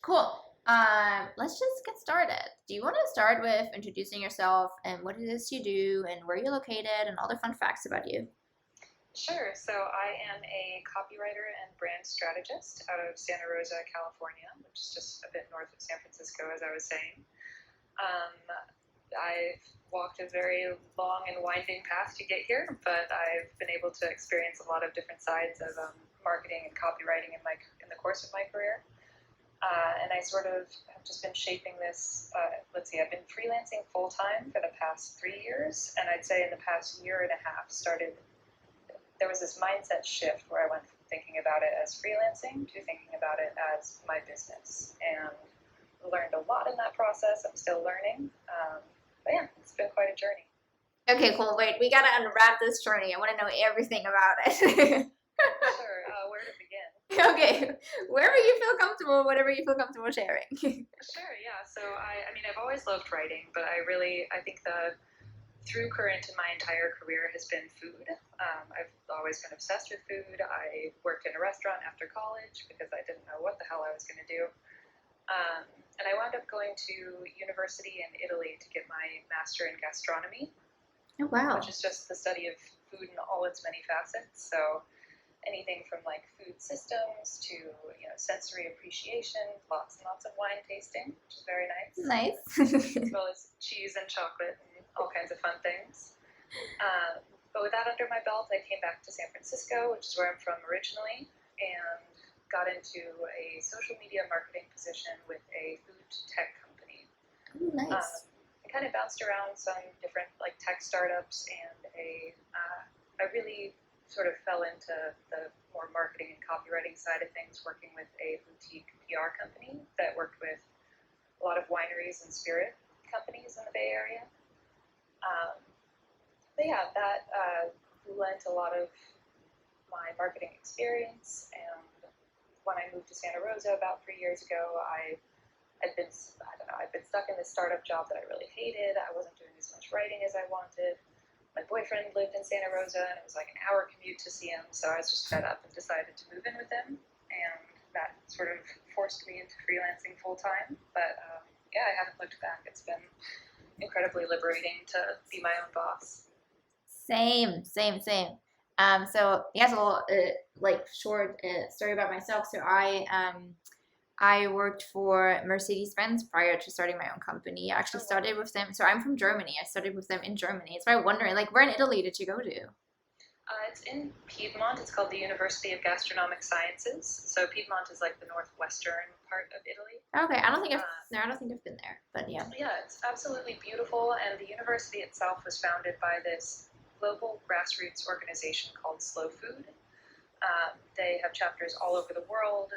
Cool. Let's just get started. Do you want to start with introducing yourself and what it is you do and where you're located and all the fun facts about you? Sure. So I am a copywriter and brand strategist out of Santa Rosa, California, which is just a bit north of San Francisco, as I was saying. Um, I've walked a very long and winding path to get here, but I've been able to experience a lot of different sides of marketing and copywriting in the course of my career. And I sort of have just been shaping this. Let's see, I've been freelancing full time for the past 3 years, and I'd say in the past year and a half started there was this mindset shift where I went from thinking about it as freelancing to thinking about it as my business, and learned a lot in that process. I'm still learning, but yeah, it's been quite a journey. Okay, cool. Wait, we gotta unwrap this journey. I want to know everything about it. Sure, where to begin? Okay, wherever you feel comfortable, whatever you feel comfortable sharing. Sure, yeah. So I mean, I've always loved writing, but I think the through current in my entire career has been food. I've always been obsessed with food. I worked in a restaurant after college because I didn't know what the hell I was going to do. And I wound up going to university in Italy to get my master in gastronomy, Oh, wow. which is just the study of food in all its many facets. So anything from like food systems to sensory appreciation, lots and lots of wine tasting, which is very nice. Nice. As well as cheese and chocolate and all kinds of fun things. But with that under my belt, I came back to San Francisco, which is where I'm from originally, and got into a social media marketing position with a food tech company. Oh, nice. I kind of bounced around some different like tech startups, and I really sort of fell into the more marketing and copywriting side of things, working with a boutique PR company that worked with a lot of wineries and spirit companies in the Bay Area. But yeah, that lent a lot of my marketing experience. And when I moved to Santa Rosa about 3 years ago, I'd been stuck in this startup job that I really hated. I wasn't doing as much writing as I wanted. My boyfriend lived in Santa Rosa, and it was like an hour commute to see him. So I was just fed up and decided to move in with him. And that sort of forced me into freelancing full time. But yeah, I haven't looked back. It's been incredibly liberating to be my own boss. Same. So yes, a little like short story about myself. So I worked for Mercedes-Benz prior to starting my own company. I actually started with them. So I'm from Germany. I started with them in Germany. It's why I'm wondering, like, where in Italy did you go to? It's in Piedmont. It's called the University of Gastronomic Sciences. So Piedmont is like the northwestern part of Italy. Okay, I don't think I've been there, but yeah. Yeah, it's absolutely beautiful. And the university itself was founded by this global grassroots organization called Slow Food. They have chapters all over the world,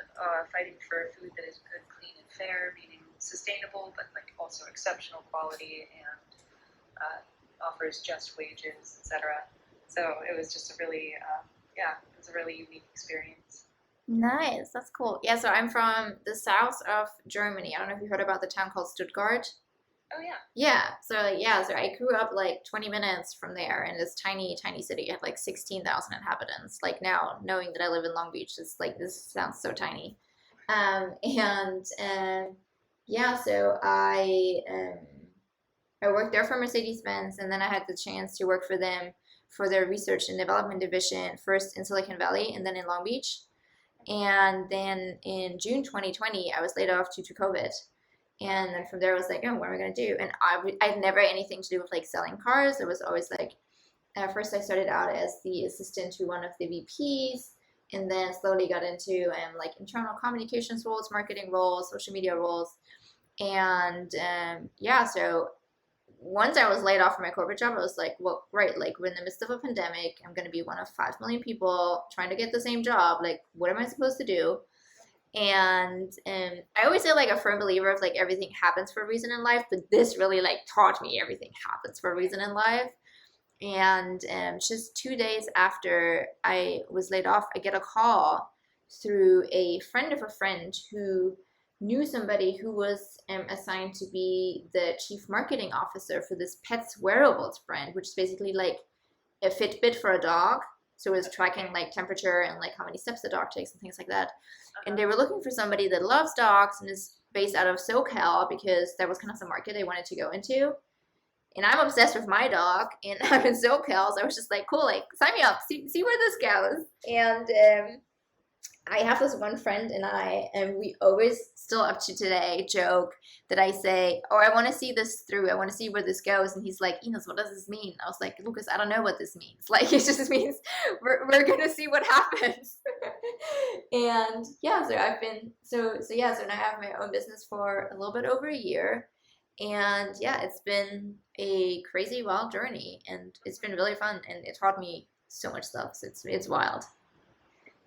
fighting for food that is good, clean, and fair, meaning sustainable, but like also exceptional quality and offers just wages, etc. So it was just it was a really unique experience. Nice, that's cool. Yeah, so I'm from the south of Germany. I don't know if you heard about the town called Stuttgart. Oh yeah. So I grew up like 20 minutes from there in this tiny city. It had like 16,000 inhabitants. Like now, knowing that I live in Long Beach, it's like this sounds so tiny. And yeah, so I worked there for Mercedes-Benz, and then I had the chance to work for them for their research and development division, first in Silicon Valley and then in Long Beach. And then in June 2020, I was laid off due to COVID. And then from there, I was like, oh, what am I going to do? And I had never anything to do with like selling cars. It was always like, at first I started out as the assistant to one of the VPs, and then slowly got into like internal communications roles, marketing roles, social media roles. And yeah, so once I was laid off from my corporate job, I was like, well, great. Like, we're in the midst of a pandemic. I'm going to be one of 5 million people trying to get the same job. Like, what am I supposed to do? And I always say like a firm believer of like everything happens for a reason in life, but this really like taught me everything happens for a reason in life. And just 2 days after I was laid off, I get a call through a friend of a friend who knew somebody who was assigned to be the chief marketing officer for this pets wearables brand, which is basically like a Fitbit for a dog. So it was tracking like temperature and like how many steps the dog takes and things like that. And they were looking for somebody that loves dogs and is based out of SoCal because that was kind of the market I wanted to go into. And I'm obsessed with my dog, and I'm in SoCal, so I was just like, cool, like, sign me up, see where this goes. And I have this one friend and we always, still up to today, joke that I say, oh, I want to see this through. I want to see where this goes. And he's like, Ines, what does this mean? I was like, Lucas, I don't know what this means. Like, it just means we're going to see what happens. And yeah, so I've been, so yeah, so now I have my own business for a little bit over a year. And yeah, it's been a crazy wild journey, and it's been really fun, and it taught me so much stuff. So it's wild.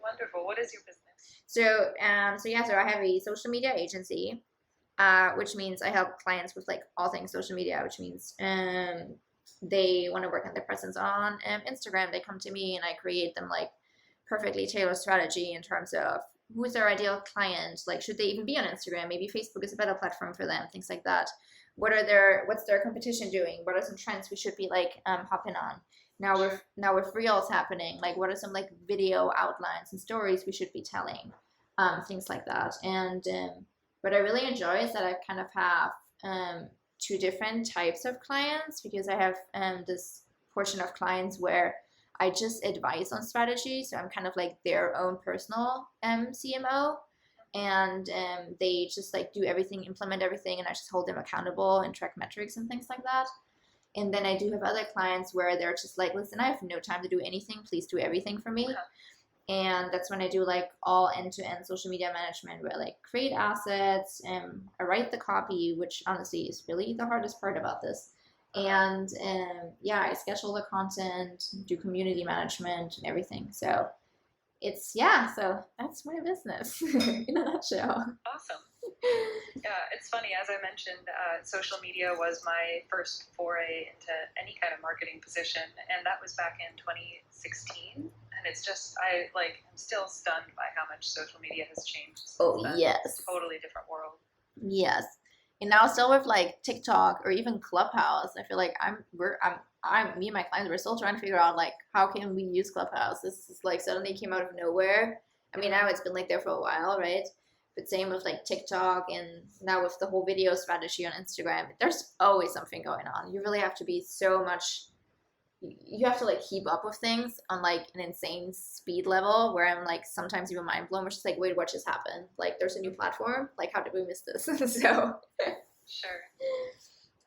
Wonderful. What is your business? So I have a social media agency, which means I help clients with like all things social media, which means they want to work on their presence on Instagram. They come to me and I create them like perfectly tailored strategy in terms of who's their ideal client, like should they even be on Instagram? Maybe Facebook is a better platform for them, things like that. What's their competition doing? What are some trends we should be like hopping on? Now with reels happening, like what are some like video outlines and stories we should be telling, things like that. And what I really enjoy is that I kind of have two different types of clients, because I have this portion of clients where I just advise on strategy, so I'm kind of like their own personal CMO, and they just like do everything, implement everything, and I just hold them accountable and track metrics and things like that. And then I do have other clients where they're just like, listen, I have no time to do anything. Please do everything for me. And that's when I do like all end-to-end social media management, where I like create assets and I write the copy, which honestly is really the hardest part about this. And yeah, I schedule the content, do community management and everything. So so that's my business in a nutshell. Awesome. Yeah, it's funny. As I mentioned, social media was my first foray into any kind of marketing position, and that was back in 2016. And it's just, I'm still stunned by how much social media has changed since then. Yes. It's a totally different world. Yes. And now still with like TikTok or even Clubhouse, I feel like me and my clients, we're still trying to figure out like how can we use Clubhouse. This is like suddenly came out of nowhere. I mean, now it's been like there for a while, right? But same with like TikTok, and now with the whole video strategy on Instagram, there's always something going on. You really have to be so much, you have to like keep up with things on like an insane speed level where I'm like sometimes even mind blown, which is like, wait, what just happened? Like there's a new platform, like how did we miss this? So Sure.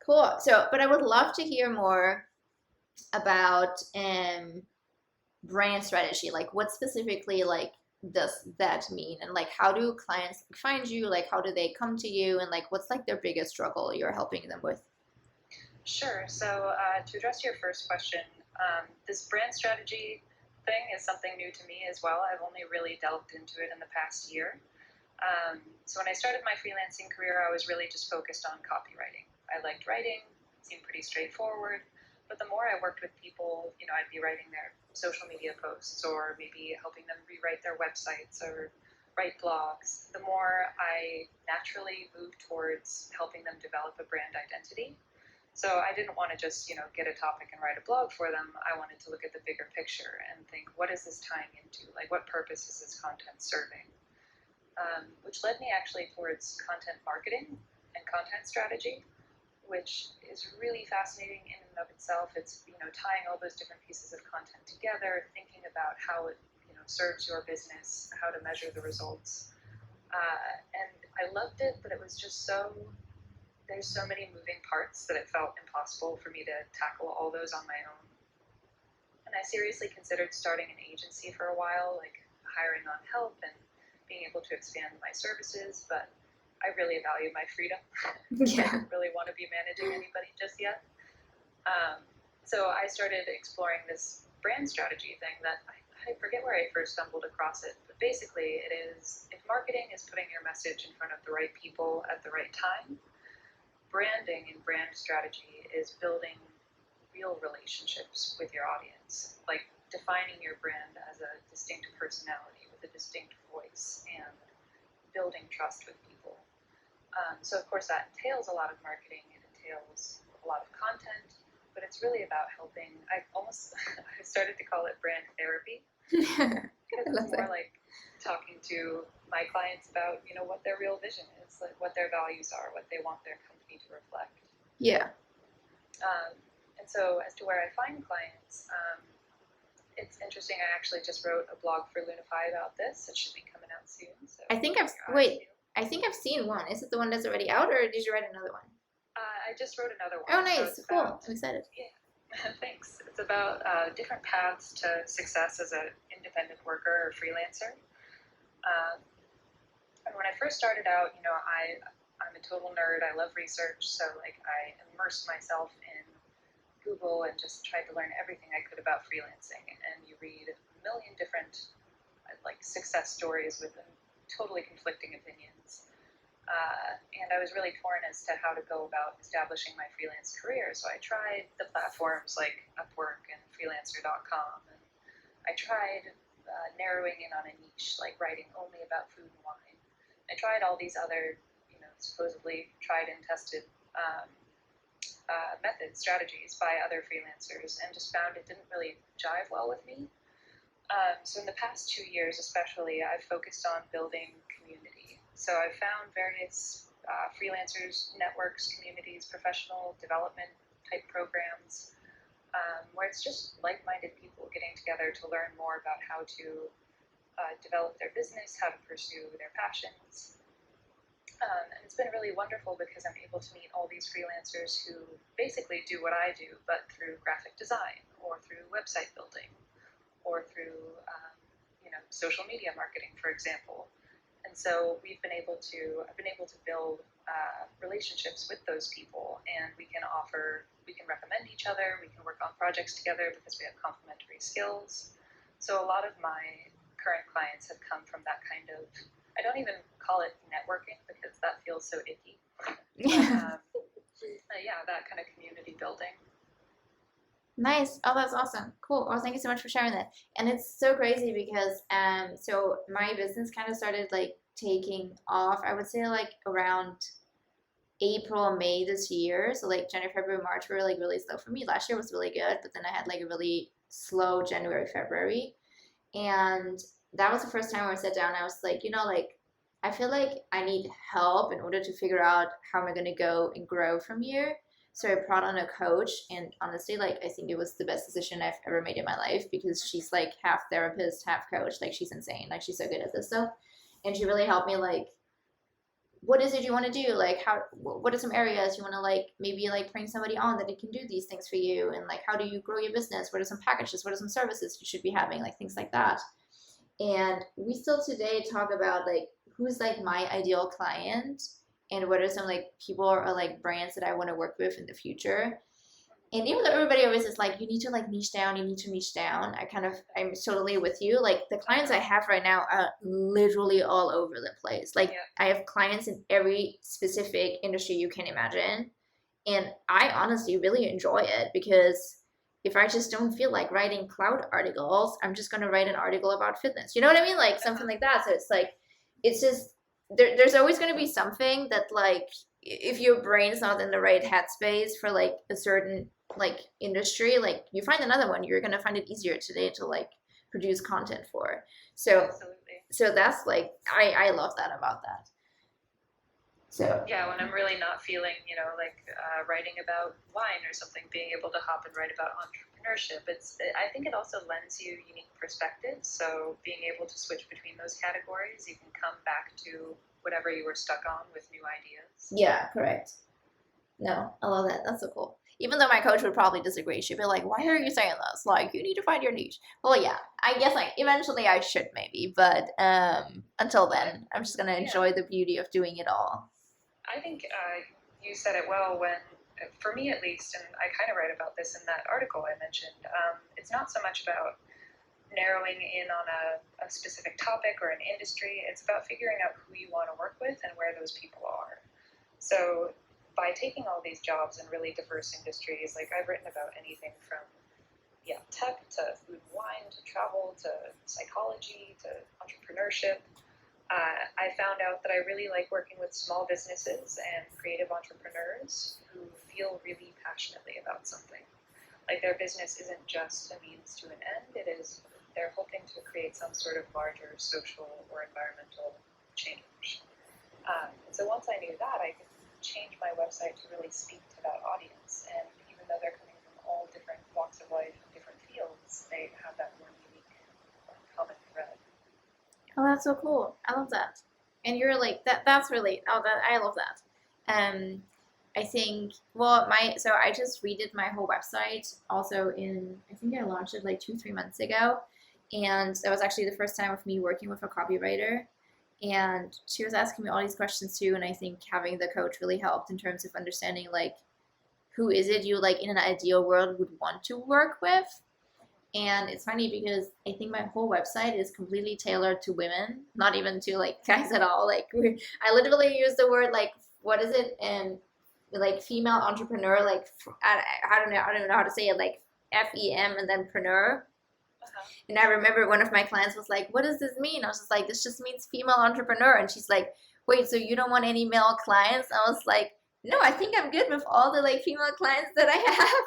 Cool. So, but I would love to hear more about brand strategy. Like what specifically like does that mean? And like how do clients find you? Like how do they come to you? And like what's like their biggest struggle you're helping them with? Sure. So to address your first question, this brand strategy thing is something new to me as well. I've only really delved into it in the past year. So when I started my freelancing career, I was really just focused on copywriting. I liked writing, it seemed pretty straightforward. But the more I worked with people, I'd be writing their social media posts or maybe helping them rewrite their websites or write blogs, the more I naturally moved towards helping them develop a brand identity. So I didn't want to just, get a topic and write a blog for them. I wanted to look at the bigger picture and think, what is this tying into? Like, what purpose is this content serving? Which led me actually towards content marketing and content strategy, which is really fascinating in and of itself. It's, tying all those different pieces of content together, thinking about how it, serves your business, how to measure the results. And I loved it, but it was just there's so many moving parts that it felt impossible for me to tackle all those on my own. And I seriously considered starting an agency for a while, like hiring on help and being able to expand my services, but I really value my freedom. Yeah. I don't really want to be managing anybody just yet. So I started exploring this brand strategy thing that I forget where I first stumbled across it, but basically it is, if marketing is putting your message in front of the right people at the right time, branding and brand strategy is building real relationships with your audience, like defining your brand as a distinct personality with a distinct voice and building trust with people. So of course that entails a lot of marketing, it entails a lot of content, but it's really about helping. I started to call it brand therapy because it's more like talking to my clients about, what their real vision is, like what their values are, what they want their company to reflect. Yeah. And so as to where I find clients, it's interesting. I actually just wrote a blog for Lunify about this. It should be coming out soon. So I think I've seen one. Is it the one that's already out, or did you write another one? I just wrote another one. Oh, nice. So cool. I'm excited. Yeah. Thanks. It's about different paths to success as an independent worker or freelancer. And when I first started out, I'm a total nerd. I love research, so like I immersed myself in Google and just tried to learn everything I could about freelancing. And you read a million different like success stories with totally conflicting opinions. And I was really torn as to how to go about establishing my freelance career. So I tried the platforms like Upwork and Freelancer.com, and I tried narrowing in on a niche, like writing only about food and wine. I tried all these other, supposedly tried and tested methods, strategies by other freelancers, and just found it didn't really jive well with me. So in the past 2 years especially, I've focused on building community. So I've found various freelancers, networks, communities, professional development type programs, where it's just like-minded people getting together to learn more about how to develop their business, how to pursue their passions. And it's been really wonderful because I'm able to meet all these freelancers who basically do what I do, but through graphic design or through website building or through social media marketing, for example. And so I've been able to build relationships with those people, and we can recommend each other, we can work on projects together because we have complementary skills. So a lot of my current clients have come from that kind of, I don't even call it networking because that feels so icky. Yeah. That kind of community building. Nice. Oh, that's awesome. Cool. Oh, thank you so much for sharing that. And it's so crazy because so my business kind of started like taking off, I would say like around April, May this year. So like January, February, March were like really slow for me. Last year was really good, but then I had like a really slow January, February. And that was the first time where I sat down and I was like, like I feel like I need help in order to figure out how am I gonna go and grow from here. So I brought on a coach, and honestly, like I think it was the best decision I've ever made in my life because she's like half therapist, half coach. Like she's insane. Like she's so good at this stuff, and she really helped me. Like, what is it you want to do? Like, what are some areas you want to like maybe like bring somebody on that it can do these things for you, and like how do you grow your business? What are some packages? What are some services you should be having? Like things like that. And we still today talk about like who's like my ideal client and what are some like people or like brands that I want to work with in the future. And even though everybody always is like, you need to like niche down, I'm totally with you. Like the clients I have right now are literally all over the place. Like I have clients in every specific industry you can imagine. And I honestly really enjoy it because if I just don't feel like writing cloud articles, I'm just going to write an article about fitness. You know what I mean? Like something like that. So it's like, it's just, there's always going to be something that like, if your brain's not in the right headspace for like a certain like industry, like you find another one, you're going to find it easier today to like produce content for. So, Absolutely. So that's like, I love that about that. So yeah, when I'm really not feeling, writing about wine or something, being able to hop and write about entrepreneurship, I think it also lends you unique perspectives. So being able to switch between those categories, you can come back to whatever you were stuck on with new ideas. Yeah, correct. No, I love that. That's so cool. Even though my coach would probably disagree, she'd be like, "Why are you saying this? Like, you need to find your niche." Well, yeah, I guess like eventually I should maybe, but until then, I'm just gonna enjoy the beauty of doing it all. I think you said it well when, for me at least, and I kind of write about this in that article I mentioned, it's not so much about narrowing in on a specific topic or an industry. It's about figuring out who you want to work with and where those people are. So by taking all these jobs in really diverse industries, like I've written about anything from tech to food and wine to travel to psychology to entrepreneurship. I found out that I really like working with small businesses and creative entrepreneurs who feel really passionately about something. Like their business isn't just a means to an end, it is they're hoping to create some sort of larger social or environmental change. So once I knew that, I could change my website to really speak to that audience. And even though they're coming from all different walks of life and different fields, they have that one unique common thread. Oh, that's so cool. I love that. And you're like that. That's really. Oh, that I love that. I think. Well, so I just redid my whole website. Also, I think I launched it like 2-3 months ago, and that was actually the first time of me working with a copywriter. And she was asking me all these questions too. And I think having the coach really helped in terms of understanding like who is it you like in an ideal world would want to work with. And it's funny because I think my whole website is completely tailored to women, not even to like guys at all. Like I literally use the word like what is it and like female entrepreneur. Like I don't know how to say it. Like FEM and then preneur. And I remember one of my clients was like, "What does this mean?" I was just like, "This just means female entrepreneur." And she's like, "Wait, so you don't want any male clients?" I was like, "No, I think I'm good with all the like female clients that I have."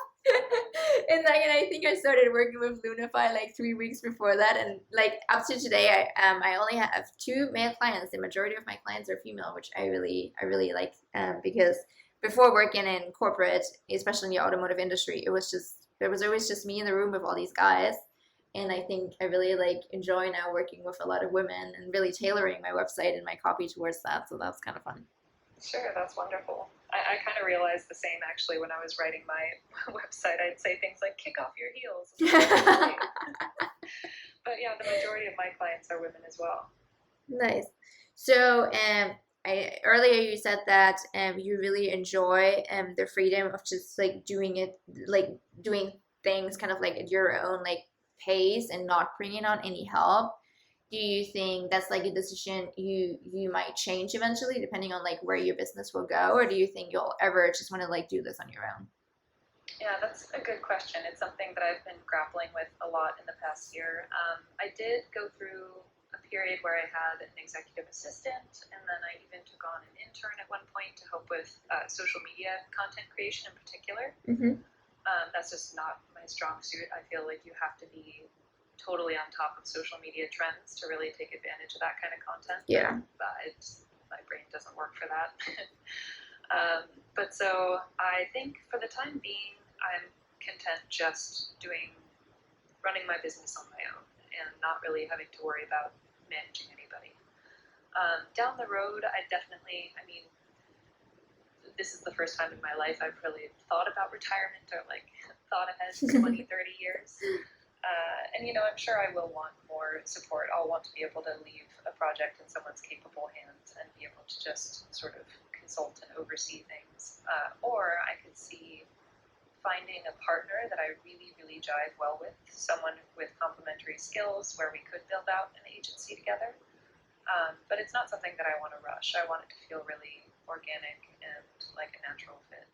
And I think I started working with Lunify like 3 weeks before that, and like up to today, I only have 2 male clients. The majority of my clients are female, which I really like because before working in corporate, especially in the automotive industry, there was always just me in the room with all these guys. And I think I really like enjoy now working with a lot of women and really tailoring my website and my copy towards that. So that's kind of fun. Sure, that's wonderful. I kind of realized the same actually when I was writing my website. I'd say things like "kick off your heels." But yeah, the majority of my clients are women as well. Nice. So, earlier you said that you really enjoy the freedom of just like doing it, like doing things kind of like at your own like pace and not bringing on any help. Do you think that's like a decision you might change eventually depending on like where your business will go, or do you think you'll ever just want to like do this on your own? Yeah, that's a good question. It's something that I've been grappling with a lot in the past year. I did go through a period where I had an executive assistant, and then I even took on an intern at one point to help with social media content creation in particular. Mm-hmm. That's just not my strong suit. I feel like you have to be totally on top of social media trends to really take advantage of that kind of content. Yeah. My brain doesn't work for that. But so I think for the time being, I'm content just running my business on my own and not really having to worry about managing anybody. Down the road, I mean, this is the first time in my life I've really thought about retirement or like thought ahead 20, 30 years. And I'm sure I will want more support. I'll want to be able to leave a project in someone's capable hands and be able to just sort of consult and oversee things. Or I could see finding a partner that I really, really jive well with, someone with complementary skills where we could build out an agency together. But it's not something that I want to rush. I want it to feel really organic and like a natural fit.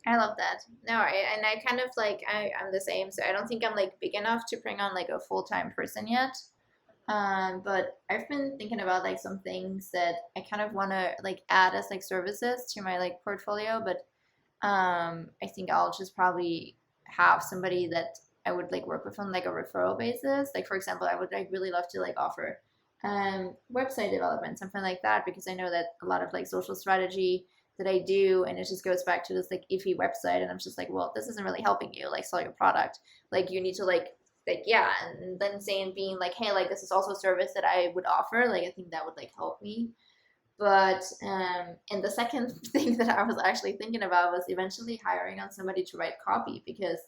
I love that. No, I kind of like I'm the same. So I don't think I'm like big enough to bring on like a full-time person yet. But I've been thinking about like some things that I kind of want to like add as like services to my like portfolio. But I think I'll just probably have somebody that I would like work with on like a referral basis. Like for example, I would like really love to like offer website development, something like that, because I know that a lot of like social strategy that I do, and it just goes back to this like iffy website, and I'm just like, well, this isn't really helping you like sell your product. Like you need to like yeah, and then being like, hey, like this is also a service that I would offer. Like I think that would like help me. But and the second thing that I was actually thinking about was eventually hiring on somebody to write copy, because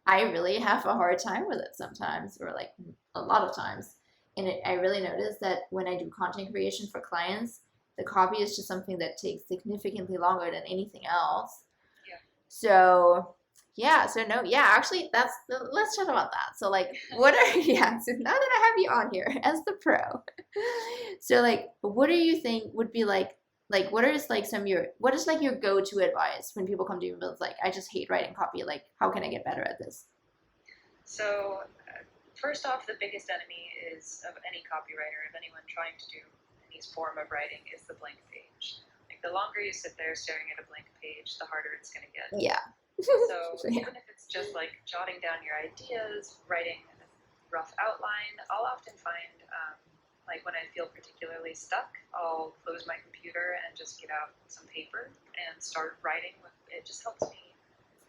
I really have a hard time with it sometimes, or like a lot of times. And I really noticed that when I do content creation for clients, the copy is just something that takes significantly longer than anything else. Yeah. So yeah, so no, yeah, actually let's chat about that. So like what are yeah, so now that I have you on here as the pro. So like what do you think would be like what is like what is like your go-to advice when people come to you and it's like, I just hate writing copy, like how can I get better at this? So first off, the biggest enemy of any copywriter, of anyone trying to do any form of writing, is the blank page. Like the longer you sit there staring at a blank page, the harder it's going to get. Yeah. So Yeah. even if it's just like jotting down your ideas, writing rough outline. I'll often find, like when I feel particularly stuck, I'll close my computer and just get out some paper and start writing. It just helps me.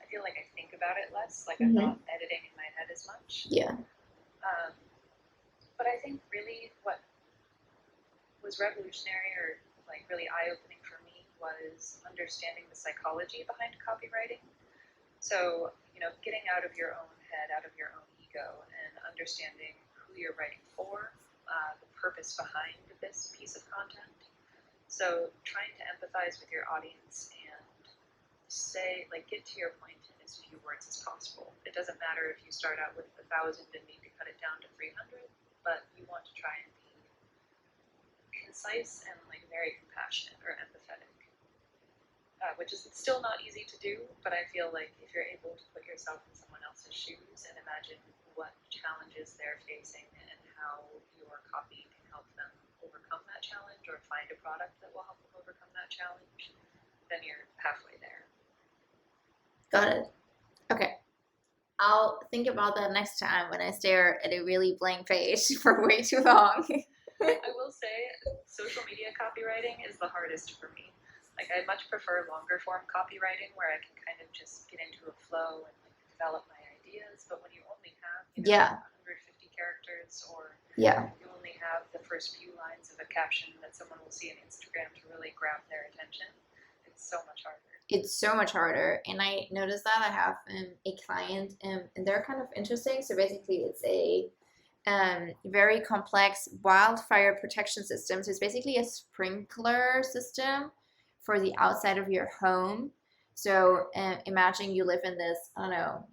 I feel like I think about it less, like I'm not editing in my head as much. Yeah. But I think really what was revolutionary or like really eye-opening for me was understanding the psychology behind copywriting. So, getting out of your own head, out of your own ego, and understanding who you're writing for, the purpose behind this piece of content. So trying to empathize with your audience and get to your point in as few words as possible. It doesn't matter if you start out with 1,000 and need to cut it down to 300, but you want to try and be concise and very compassionate or empathetic, which is still not easy to do, but I feel like if you're able to put yourself in someone else's shoes and imagine what challenges they're facing and how your copy can help them overcome that challenge or find a product that will help them overcome that challenge, then you're halfway there. Got it. Okay. I'll think about that next time when I stare at a really blank page for way too long. I will say social media copywriting is the hardest for me. I much prefer longer form copywriting where I can kind of just get into a flow and develop my ideas. But when you only have 150 characters or you only have the first few lines of a caption that someone will see on Instagram to really grab their attention, it's so much harder. It's so much harder. And I noticed that I have a client and they're kind of interesting. So basically it's a very complex wildfire protection system. So it's basically a sprinkler system for the outside of your home. So imagine you live in this, I don't know,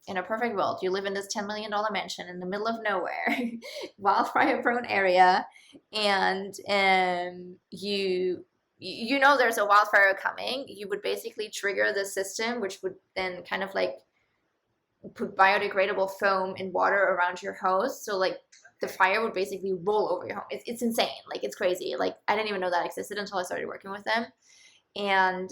in a perfect world, you live in this $10 million mansion in the middle of nowhere, wildfire prone area, and you know there's a wildfire coming. You would basically trigger the system, which would then kind of put biodegradable foam and water around your house. So the fire would basically roll over your home. It's insane. It's crazy. I didn't even know that existed until I started working with them. And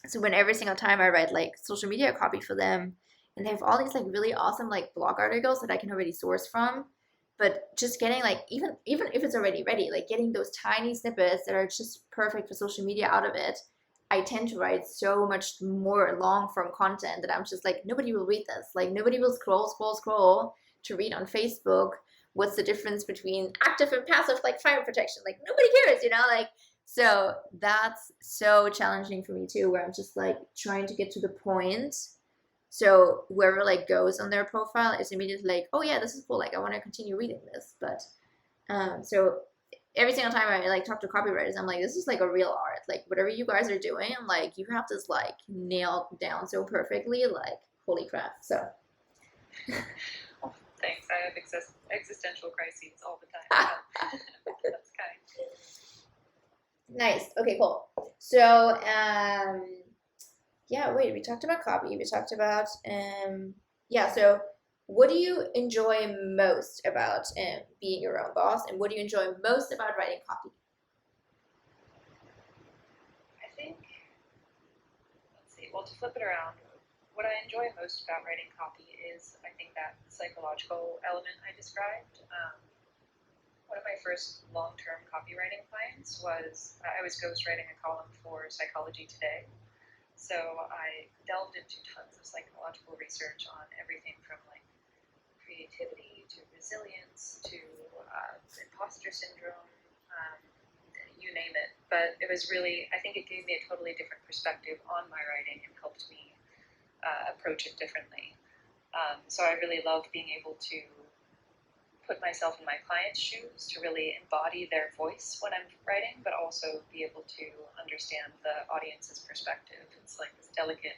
so when every single time I write social media copy for them, and they have all these really awesome blog articles that I can already source from, but just getting even if it's already ready, getting those tiny snippets that are just perfect for social media out of it, I tend to write so much more long form content that I'm just nobody will read this. Nobody will scroll to read on Facebook what's the difference between active and passive fire protection. Nobody cares, so that's so challenging for me too, where I'm just trying to get to the point. So whoever goes on their profile is immediately oh yeah, this is cool. I want to continue reading this. But so every single time I talk to copywriters, I'm this is a real art. Whatever you guys are doing, you have this nailed down so perfectly. Holy crap. So oh, thanks. I have existential crises all the time. That's kind. Nice. Okay, cool. So wait, we talked about copy. We talked about so what do you enjoy most about being your own boss, and what do you enjoy most about writing copy? I think, to flip it around, what I enjoy most about writing copy is, I think, that psychological element I described. One of my first long-term copywriting clients was, I was ghostwriting a column for Psychology Today. So I delved into tons of psychological research on everything from creativity to resilience to imposter syndrome, you name it. But it was really, I think it gave me a totally different perspective on my writing and helped me approach it differently. So I really love being able to put myself in my client's shoes to really embody their voice when I'm writing, but also be able to understand the audience's perspective. It's this delicate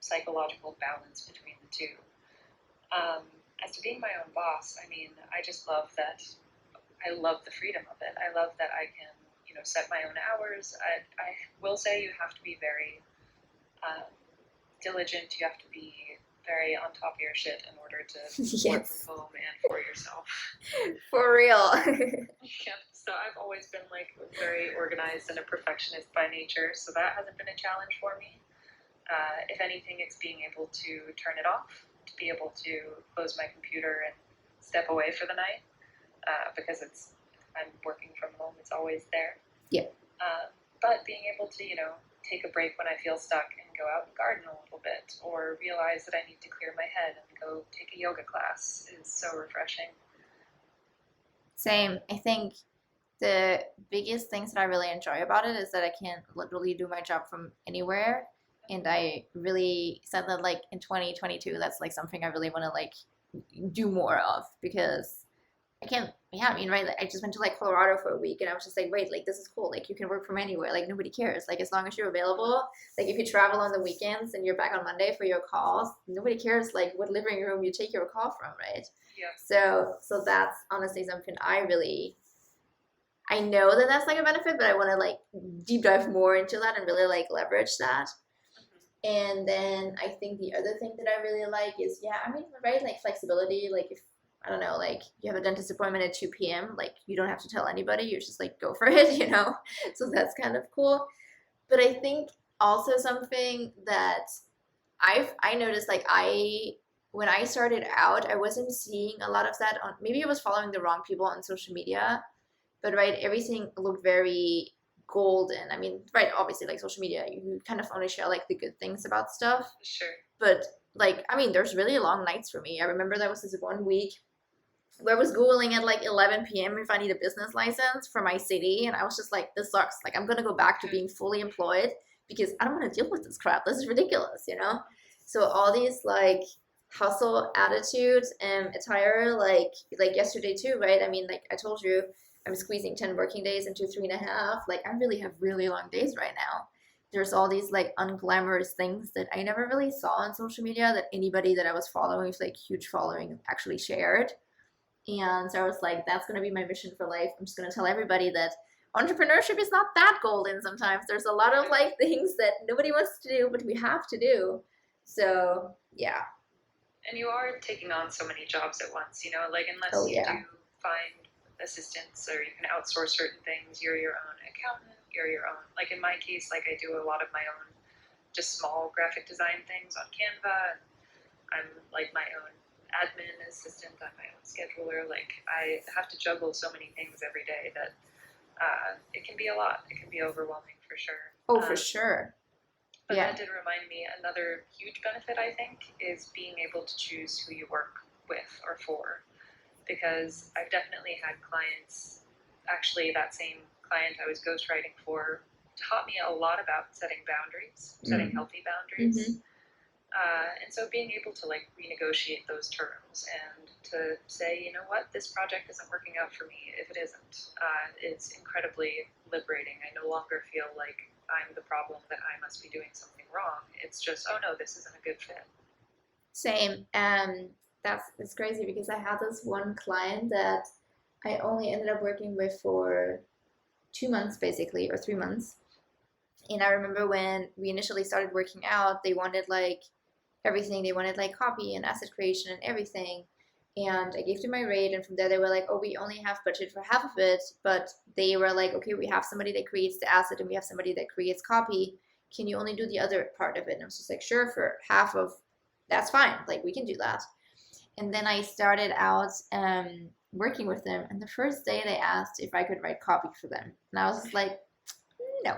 psychological balance between the two. As to being my own boss, I just love that. I love the freedom of it. I love that I can, set my own hours. I will say you have to be very diligent. You have to be very on top of your shit in order to work from home and for yourself. For real. Yeah. So I've always been very organized and a perfectionist by nature, so that hasn't been a challenge for me. If anything, it's being able to turn it off, to be able to close my computer and step away for the night, because I'm working from home. It's always there. Yeah. But being able to, take a break when I feel stuck and go out and garden a little bit, or realize that I need to clear my head and go take a yoga class is so refreshing. Same. I think the biggest things that I really enjoy about it is that I can literally do my job from anywhere. And I really said that like in 2022, that's like something I really want to like do more of, because I can't, yeah, I mean, right, like, I just went to like Colorado for a week and I was just like, wait, like this is cool. Like you can work from anywhere. Like nobody cares. Like as long as you're available, like if you travel on the weekends and you're back on Monday for your calls, nobody cares like what living room you take your call from, right? Yeah. So that's honestly something I know that that's like a benefit, but I want to like deep dive more into that and really like leverage that. And then I think the other thing that I really like is, yeah, I mean, right, like flexibility. Like if, I don't know, like you have a dentist appointment at 2 p.m., like you don't have to tell anybody. You just like go for it, you know? So that's kind of cool. But I think also something that I noticed, like when I started out, I wasn't seeing a lot of that on, maybe I was following the wrong people on social media, but right, everything looked very golden. I mean, right, obviously, like social media, you kind of only share like the good things about stuff. Sure. But like, I mean, there's really long nights for me. I remember there was this one week where I was Googling at like 11 p.m. if I need a business license for my city. And I was just like, this sucks. Like, I'm going to go back to being fully employed because I don't want to deal with this crap. This is ridiculous, you know? So all these like hustle attitudes and attire, like yesterday too, right? I mean, like I told you, I'm squeezing 10 working days into 3.5. Like I really have really long days right now. There's all these like unglamorous things that I never really saw on social media that anybody that I was following with like huge following actually shared. And so I was like, that's going to be my mission for life. I'm just going to tell everybody that entrepreneurship is not that golden sometimes. There's a lot of like things that nobody wants to do, but we have to do. So, yeah. And you are taking on so many jobs at once, like unless you do find assistants or you can outsource certain things, you're your own accountant, you're your own, like in my case, like I do a lot of my own just small graphic design things on Canva. I'm like my own admin assistant, I'm my own scheduler. Like I have to juggle so many things every day that it can be a lot. It can be overwhelming for sure. Oh, for sure. But that did remind me, another huge benefit I think is being able to choose who you work with or for. Because I've definitely had clients, actually that same client I was ghostwriting for taught me a lot about setting boundaries, setting healthy boundaries. And so being able to like renegotiate those terms and to say, you know what, this project isn't working out for me if it isn't, it's incredibly liberating. I no longer feel like I'm the problem, that I must be doing something wrong. It's just, oh no, this isn't a good fit. Same. It's crazy because I had this one client that I only ended up working with for 2 months basically, or 3 months. And I remember when we initially started working out, they wanted like everything. They wanted like copy and asset creation and everything. And I gave them my rate, and from there they were like, oh, we only have budget for half of it. But they were like, okay, we have somebody that creates the asset and we have somebody that creates copy. Can you only do the other part of it? And I was just like, sure, for half of, that's fine. Like we can do that. And then I started out working with them. And the first day they asked if I could write copy for them. And I was just like, no,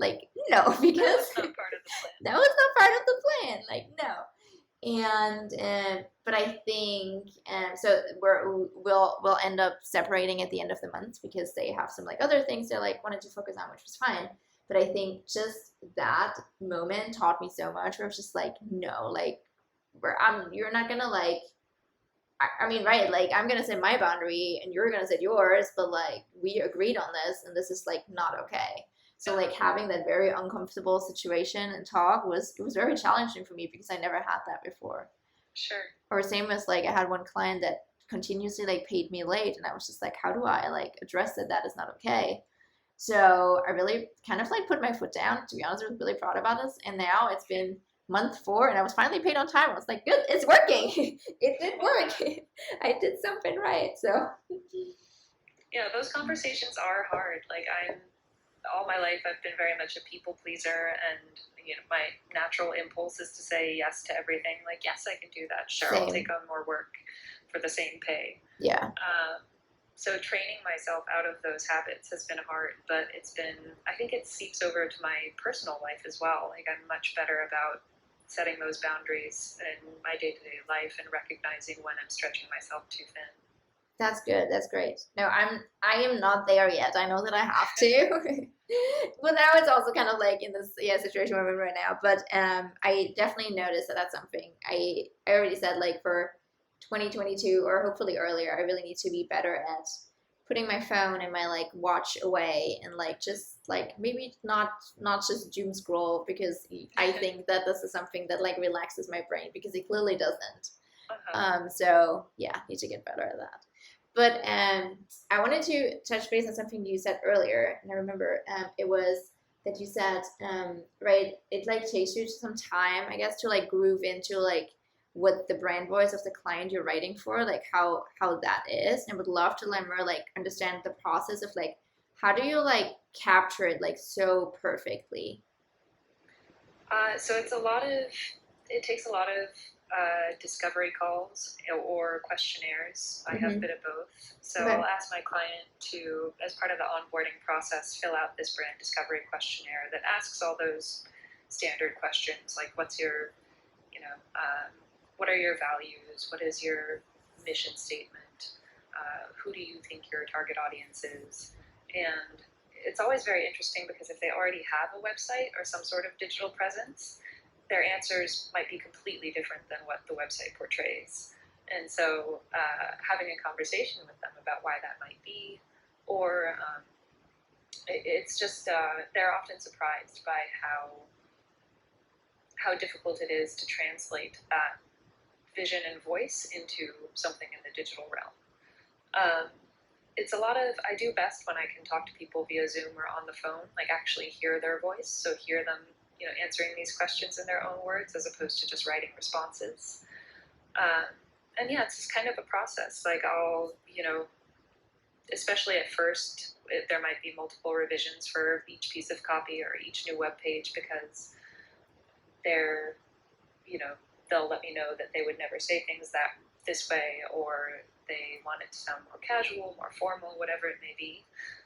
like, no, because that was not part of the plan. Like, no. And but I think so we'll end up separating at the end of the month because they have some like other things they like wanted to focus on, which was fine. But I think just that moment taught me so much. Where I was just like, no, like you're not gonna like. I mean, right? Like I'm gonna set my boundary and you're gonna set yours, but like we agreed on this, and this is like not okay. So like having that very uncomfortable situation and talk was very challenging for me because I never had that before. Sure. Or same as like I had one client that continuously like paid me late, and I was just like, how do I like address that is not okay? So I really kind of like put my foot down. To be honest, I was really proud about this, and now it's been month 4 and I was finally paid on time. I was like, good, it's working. It did work. I did something right. So yeah, those conversations are hard. Like all my life I've been very much a people pleaser, and my natural impulse is to say yes to everything. Like, yes, I can do that. Sure, I'll Same. take on more work for the same pay. Yeah. So training myself out of those habits has been hard, but I think it seeps over to my personal life as well. Like, I'm much better about setting those boundaries in my day-to-day life and recognizing when I'm stretching myself too thin. That's good. That's great. No, I am not there yet. I know that I have to. But now it's also kind of like in this situation where I'm in right now. But I definitely noticed that that's something I already said like for 2022 or hopefully earlier, I really need to be better at putting my phone and my like watch away and like just like maybe not just doom scroll because I think that this is something that like relaxes my brain because it clearly doesn't. So yeah, need to get better at that. But I wanted to touch base on something you said earlier, and I remember it was that you said right, it like takes you some time, I guess, to like groove into like what the brand voice of the client you're writing for, like how that is, and would love to learn more, like understand the process of like how do you like capture it like so perfectly. So it takes a lot of discovery calls or questionnaires. I have a Mm-hmm. bit of both. So Okay. I'll ask my client to, as part of the onboarding process, fill out this brand discovery questionnaire that asks all those standard questions like what are your values? What is your mission statement? Who do you think your target audience is? And it's always very interesting because if they already have a website or some sort of digital presence, their answers might be completely different than what the website portrays. And so having a conversation with them about why that might be, or it's just they're often surprised by how difficult it is to translate that vision and voice into something in the digital realm. Um, it's a lot of, I do best when I can talk to people via Zoom or on the phone, like actually hear their voice. So hear them, answering these questions in their own words as opposed to just writing responses. Um, and yeah, it's just kind of a process. Like especially at first, there might be multiple revisions for each piece of copy or each new web page because they're, you know, they'll let me know that they would never say things this way, or they want it to sound more casual, more formal, whatever it may be.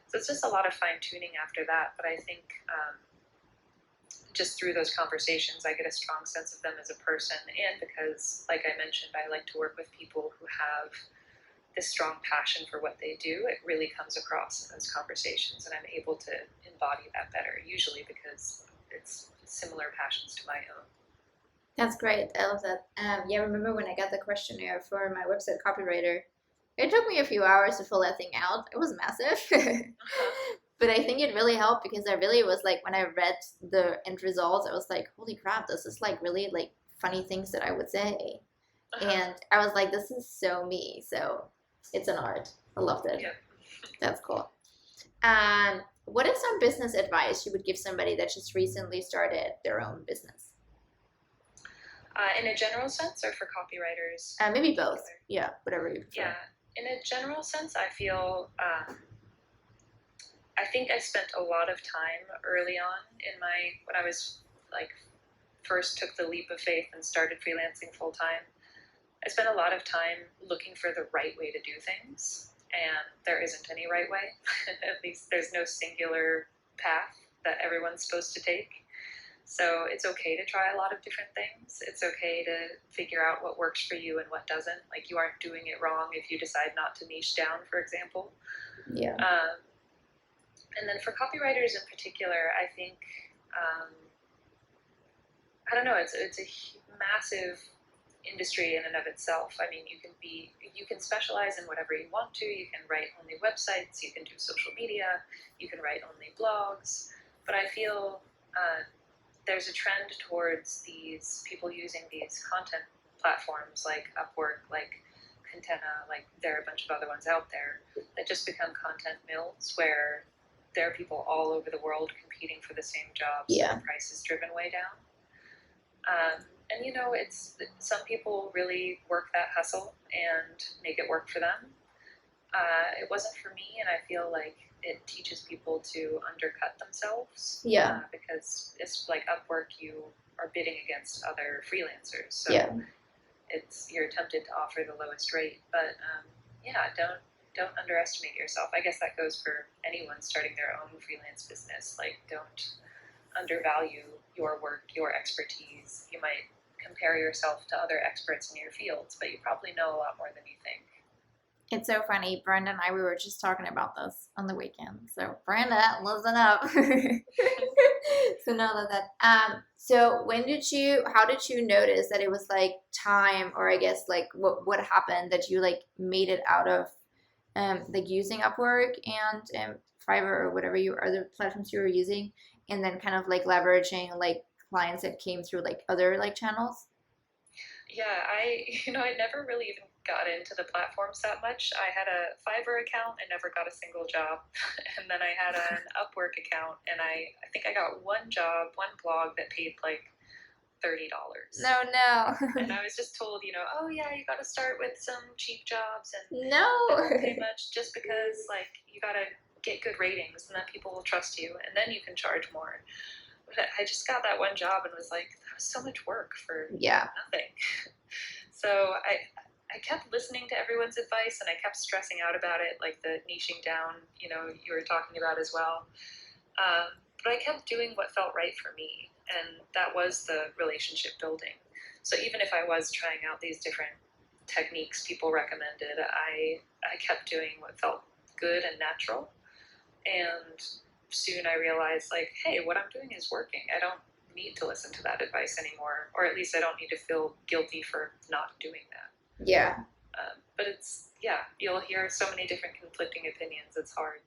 So it's just a lot of fine tuning after that. But I think just through those conversations, I get a strong sense of them as a person. And because, like I mentioned, I like to work with people who have this strong passion for what they do, it really comes across in those conversations. And I'm able to embody that better, usually because it's similar passions to my own. That's great. I love that. Yeah, I remember when I got the questionnaire for my website copywriter. It took me a few hours to fill that thing out. It was massive. But I think it really helped because I really was like, when I read the end results, I was like, holy crap, this is like really like funny things that I would say. And I was like, this is so me. So it's an art. I loved it. Yeah. That's cool. What is some business advice you would give somebody that just recently started their own business? In a general sense, or for copywriters? Maybe both. Yeah, whatever you prefer. Yeah. In a general sense, I feel I think I spent a lot of time early on when I was like first took the leap of faith and started freelancing full time. I spent a lot of time looking for the right way to do things, and there isn't any right way. At least there's no singular path that everyone's supposed to take. So it's okay to try a lot of different things. It's okay to figure out what works for you and what doesn't. Like, you aren't doing it wrong if you decide not to niche down, for example. Yeah. And then for copywriters in particular, I think, I don't know, it's a massive industry in and of itself. I mean, you can specialize in whatever you want to. You can write only websites, you can do social media, you can write only blogs. But I feel there's a trend towards these people using these content platforms like Upwork, like Contenta, like there are a bunch of other ones out there that just become content mills where there are people all over the world competing for the same jobs. Yeah. And the price is driven way down. And it's some people really work that hustle and make it work for them. It wasn't for me, and I feel like it teaches people to undercut themselves. Yeah. Because it's like Upwork, you are bidding against other freelancers. So Yeah. you're tempted to offer the lowest rate. But yeah, don't underestimate yourself. I guess that goes for anyone starting their own freelance business. Like, don't undervalue your work, your expertise. You might compare yourself to other experts in your fields, but you probably know a lot more than you think. It's so funny. Brenda and I, we were just talking about this on the weekend. So Brenda, listen up. So now so how did you notice that it was like time, or I guess like what happened that you like made it out of like using Upwork and Fiverr or whatever your other platforms you were using, and then kind of like leveraging like clients that came through like other like channels? Yeah, I never really even got into the platforms that much. I had a Fiverr account and never got a single job. And then I had an Upwork account, and I think I got one job, one blog that paid like $30. No. And I was just told, oh yeah, you got to start with some cheap jobs and No. they won't pay much, just because like you got to get good ratings and then people will trust you and then you can charge more. But I just got that one job and was like, that was so much work for nothing. So I kept listening to everyone's advice and I kept stressing out about it, like the niching down, you were talking about as well. But I kept doing what felt right for me, and that was the relationship building. So even if I was trying out these different techniques people recommended, I kept doing what felt good and natural. And soon I realized, like, hey, what I'm doing is working. I don't need to listen to that advice anymore, or at least I don't need to feel guilty for not doing that. Yeah. But you'll hear so many different conflicting opinions. It's hard.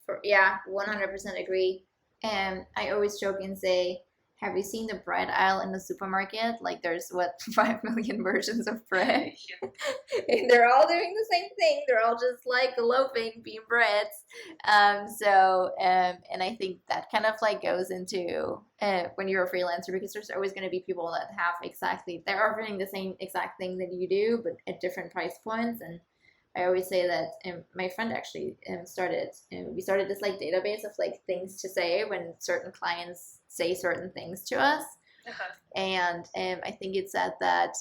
100% agree. And I always joke and say, have you seen the bread aisle in the supermarket? Like, there's 5 million versions of bread. Yeah. And they're all doing the same thing. They're all just like loafing, being breads. And I think that kind of like goes into when you're a freelancer, because there's always going to be people that they're offering the same exact thing that you do, but at different price points. And I always say that my friend actually we started this like database of like things to say when certain clients say certain things to us. Uh-huh. And I think it said that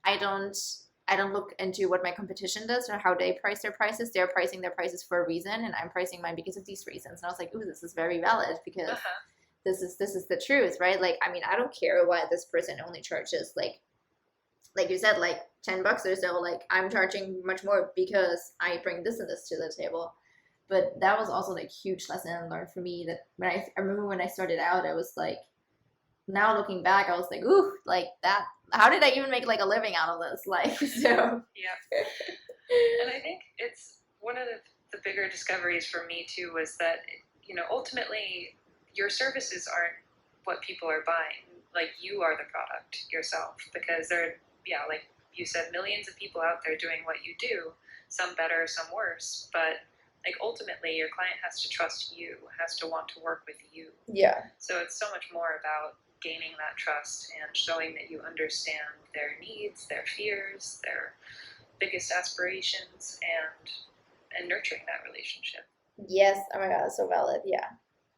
I don't look into what my competition does or how they price their prices. They're pricing their prices for a reason, and I'm pricing mine because of these reasons. And I was like, ooh, this is very valid, because this is the truth, right? Like, I mean, I don't care why this person only charges like you said, like $10 or so. Like, I'm charging much more because I bring this and this to the table. But that was also like huge lesson learned for me, that when I remember when I started out, I was like, now looking back, I was like, ooh, like that, how did I even make like a living out of this? Like, so. Yeah. And I think it's one of the bigger discoveries for me too, was that, ultimately your services aren't what people are buying. Like, you are the product yourself, because like you said, millions of people out there doing what you do, some better, some worse, but like ultimately your client has to trust you, has to want to work with you. Yeah. So it's so much more about gaining that trust and showing that you understand their needs, their fears, their biggest aspirations, and nurturing that relationship. Yes. Oh my God, that's so valid. Yeah.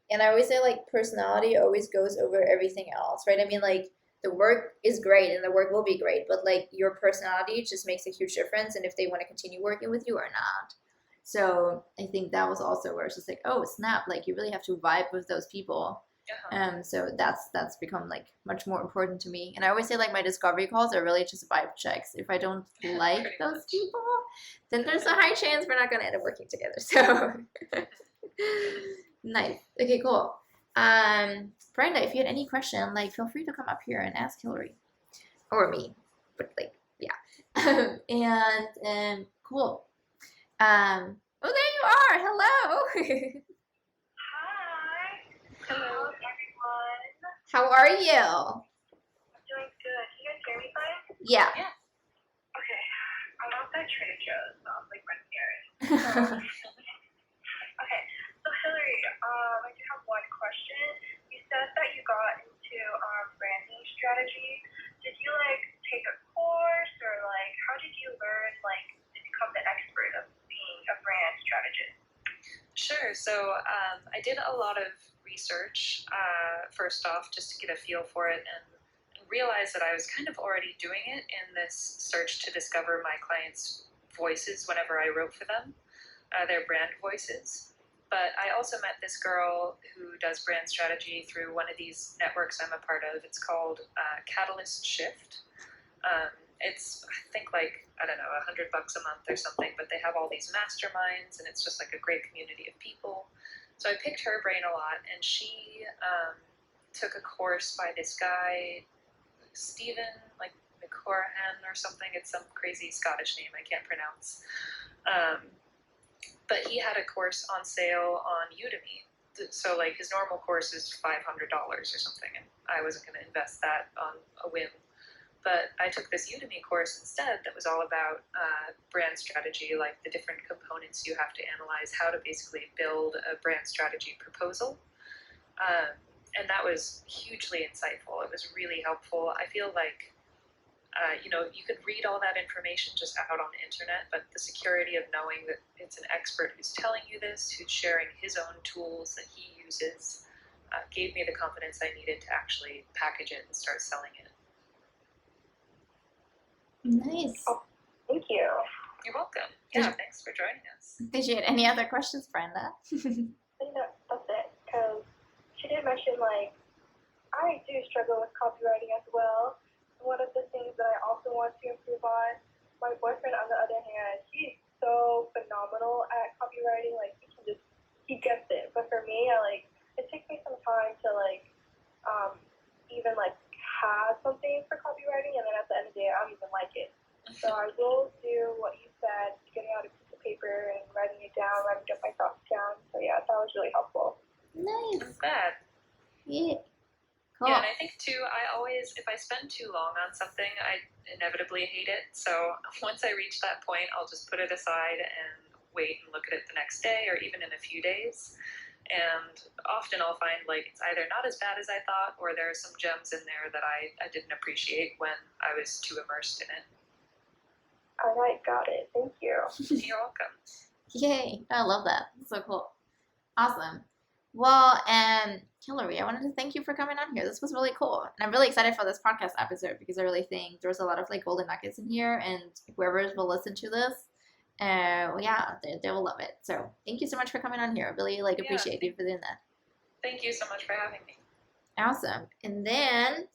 And I always say, like, personality always goes over everything else, right? I mean, like, the work is great and the work will be great, but like your personality just makes a huge difference, and if they want to continue working with you or not. So I think that was also where it's just like, oh snap, like you really have to vibe with those people. So that's become like much more important to me. And I always say, like, my discovery calls are really just vibe checks. If I don't like those people, then there's a high chance we're not gonna end up working together. So nice. Okay, cool. Brenda, if you had any question, like, feel free to come up here and ask Hillary or me. But like, yeah. And cool. Oh, there you are. Hello. Hi. Hello, everyone. How are you? I'm doing good. Can you guys hear me fine? Yeah. Okay. I'm outside Trader Joe's, so I'm like running errands. Okay. So Hillary, I do have one question. You said that you got into branding strategy. Did you like take a course, or like how did you learn like to become the expert of being a brand strategist? Sure. So So I did a lot of research, first off, just to get a feel for it and realized that I was kind of already doing it in this search to discover my clients' voices whenever I wrote for them, their brand voices. But I also met this girl who does brand strategy through one of these networks I'm a part of. It's called Catalyst Shift. It's, I think, like, I don't know, $100 a month or something, but they have all these masterminds, and it's just like a great community of people. So I picked her brain a lot, and she took a course by this guy, Stephen, like, McCorahan or something. It's some crazy Scottish name I can't pronounce. But he had a course on sale on Udemy. So, like, his normal course is $500 or something, and I wasn't going to invest that on a whim. But I took this Udemy course instead that was all about brand strategy, like the different components you have to analyze, how to basically build a brand strategy proposal. And that was hugely insightful. It was really helpful. I feel like, you could read all that information just out on the internet, but the security of knowing that it's an expert who's telling you this, who's sharing his own tools that he uses, gave me the confidence I needed to actually package it and start selling it. Nice. Oh, thank you. You're welcome. Yeah, thanks for joining us. Appreciate it. Any other questions, Brenda? I think that's it, because she did mention, like, I do struggle with copywriting as well. One of the things that I also want to improve on, my boyfriend, on the other hand, he's so phenomenal at copywriting. Like, he gets it. But for me, it takes me some time to, even, have something for copywriting, and then at the end of the day, I don't even like it. So I will do what you said, getting out a piece of paper and writing it down, writing my thoughts down. So yeah, that was really helpful. Nice. I'm glad. Yeah. Cool. Yeah, and I think too, if I spend too long on something, I inevitably hate it. So once I reach that point, I'll just put it aside and wait and look at it the next day or even in a few days. And often I'll find, like, it's either not as bad as I thought, or there are some gems in there that I didn't appreciate when I was too immersed in it. All right, got it. Thank you. You're welcome. Yay. I love that. So cool. Awesome. Well, Hillary, I wanted to thank you for coming on here. This was really cool. And I'm really excited for this podcast episode because I really think there's a lot of, like, golden nuggets in here, and whoever will listen to this, they will love it. So thank you so much for coming on here. I really, appreciate you for doing that. Thank you so much for having me. Awesome. And then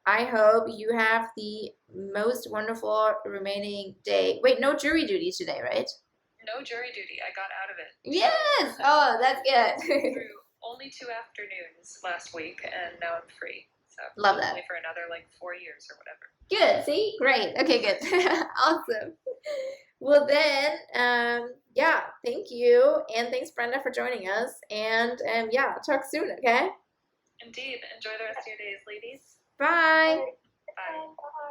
I hope you have the most wonderful remaining day. Wait, no jury duty today, right? No jury duty. I got out of it. Yes! Oh, that's good. Through only 2 afternoons last week, and now I'm free. So Love that. Only for another 4 years or whatever. Good. See? Great. Okay, good. Awesome. Well, then, thank you. And thanks, Brenda, for joining us. And, talk soon, okay? Indeed. Enjoy the rest of your days, ladies. Bye. Bye. Bye.